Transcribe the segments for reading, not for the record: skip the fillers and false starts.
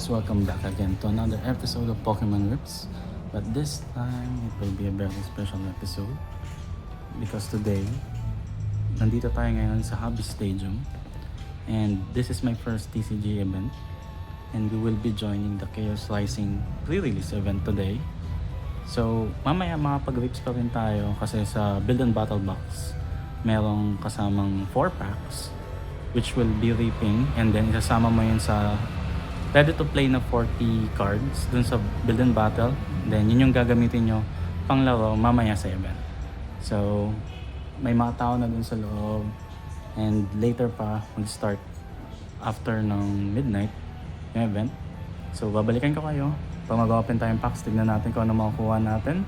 guys, welcome back again to another episode of Pokemon Rips. But this time, it will be a very special episode because today, nandito tayo ngayon sa Hobby Stadium and this is my first TCG event and we will be joining the Chaos Rising pre-release event today. So, mamaya makapag-rips pa rin tayo kasi sa Build and Battle Box, merong kasamang 4 packs which will be ripping and then isasama mo yun sa ready to play na 40 cards dun sa Build and Battle. Then yun yung gagamitin nyo pang laro mamaya sa event. So may mga tao na dun sa loob and later pa mag-start after ng midnight yung event. So babalikan ko kayo pag mag-open tayong packs. Tignan natin kung ano makukuha natin.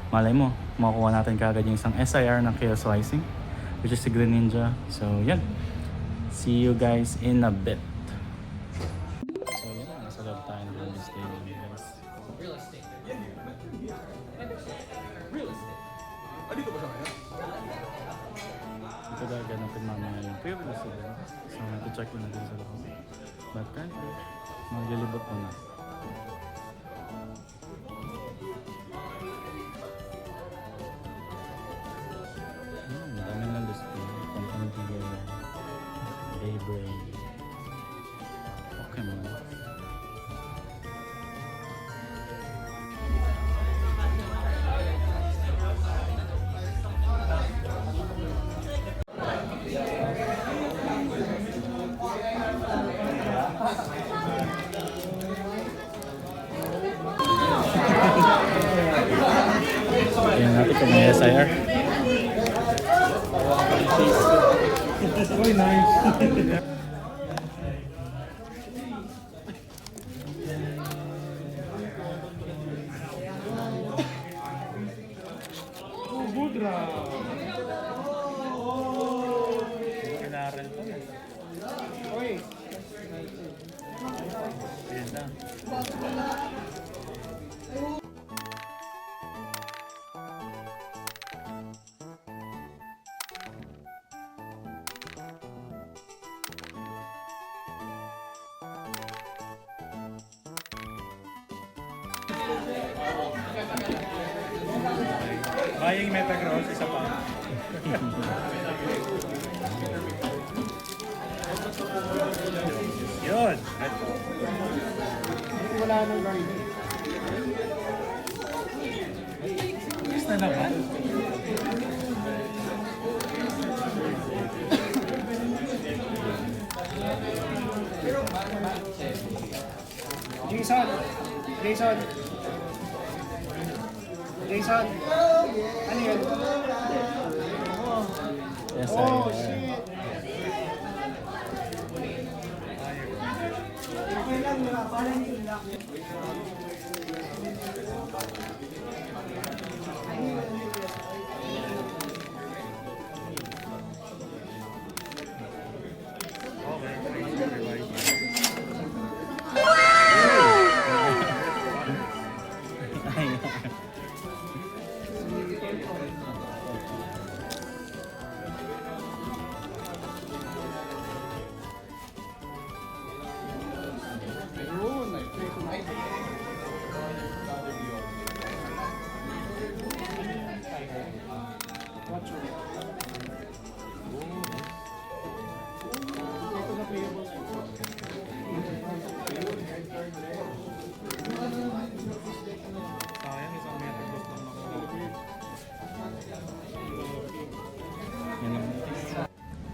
Malay mo makukuha natin kagad yung isang SIR ng Chaos Rising which is si Greninja. So yan, see you guys in a bit. So yan, nasa loob tayo ng Hobby Stadium guys. Real estate. Real estate. Dito ba siya kaya? Ito gaganapin mamaya yung pre-release event. So nag-check ko na din sa loob. But currently, maglilibot ko na. Dami ng display. Company Gear, Beyblade, Pokemon. Ayan natin kung may SIR. Very nice. Oh, Budra. Kinaral pa yan. Oy. Ayan na. Buying Metagross, isa pa. Yun. Wala nang garden. Yes na naman. Jason! Jason! Jason! Ano yun? Yes, Oh, SIR. shit!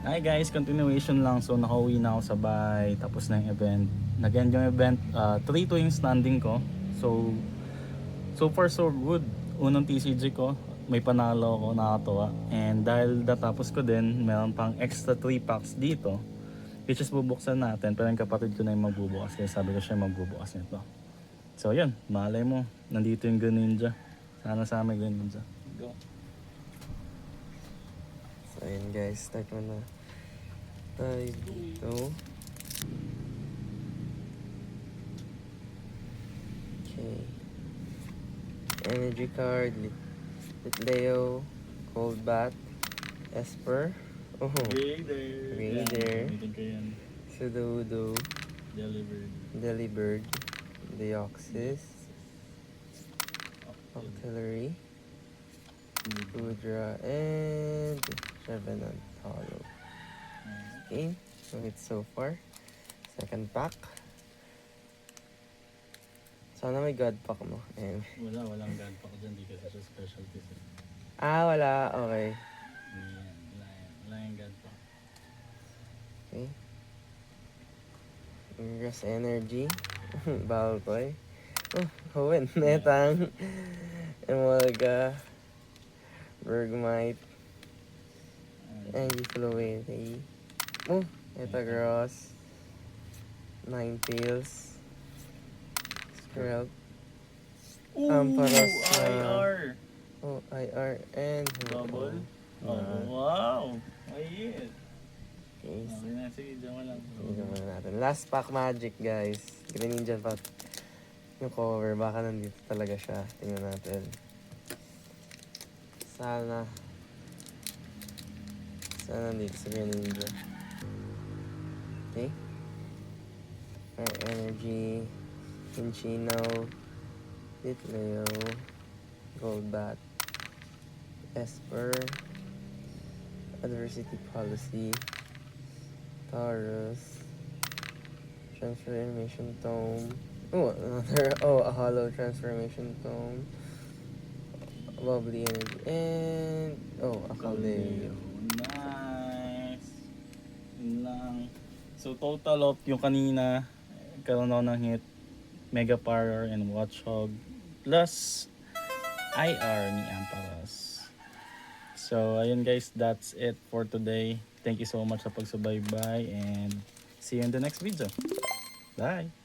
Hi guys, continuation lang. So nakauwi na ako sa bahay, tapos na yung event. Nag-end yung event, 3-2 yung standing ko. So far so good. Unang TCG ko, may panalo ako, nakakatuwa. And dahil natapos ko din, meron pang extra 3 packs dito, which is bubuksan natin. Pero yung kapatid ko na yung magbubukas, kaya sabi ko siya magbubukas nito. So yun, malay mo, nandito yung Greninja. Sana sa amin Greninja. Go. So ayun guys, start mo na tayo dito. Okay. Energy card, Litleo, Cold Bat, Esper, oh, Raider. Raider, Gamitin ko yan. Sudowoodo, Delibird. Delibird, Deoxys, Octillery, Udra, and Revenant Hollow. Okay, so it's so far. Second pack. Sana may God pack mo. Walang god pa ko dyan, di kasi siya specialty set. Wala. Okay. Yan, wala yung god pa. Okay. Ingress Energy. Baltoy. Hoenn. Netang. Emolga. Bergmite. Angie Fluente. Metagross. Ninetales. Skrelp. Amparas na- IR! IR. And Double? Ah. Wow! Ayun! Okay. Sige, dyan mo lang. Tingnan muna natin. Last pack magic, guys. Greninja pack. Yung cover, baka nandito talaga siya. Tingnan natin. Sana nandito sa Greninja. Okay. Fire Energy. Pinchino. Litleo. Golbat. Esper. Adversity Policy. Taurus. Transformation Tome. A Hollow Transformation Tome. Bubbly Energy. And, a Caldeo. Nice! Yun lang. So, total of yung kanina, karoon ako ng hit, Mega Power and Watchog, plus IR ni Amparas. So, ayun guys, that's it for today. Thank you so much sa pagsubaybay and see you in the next video. Bye!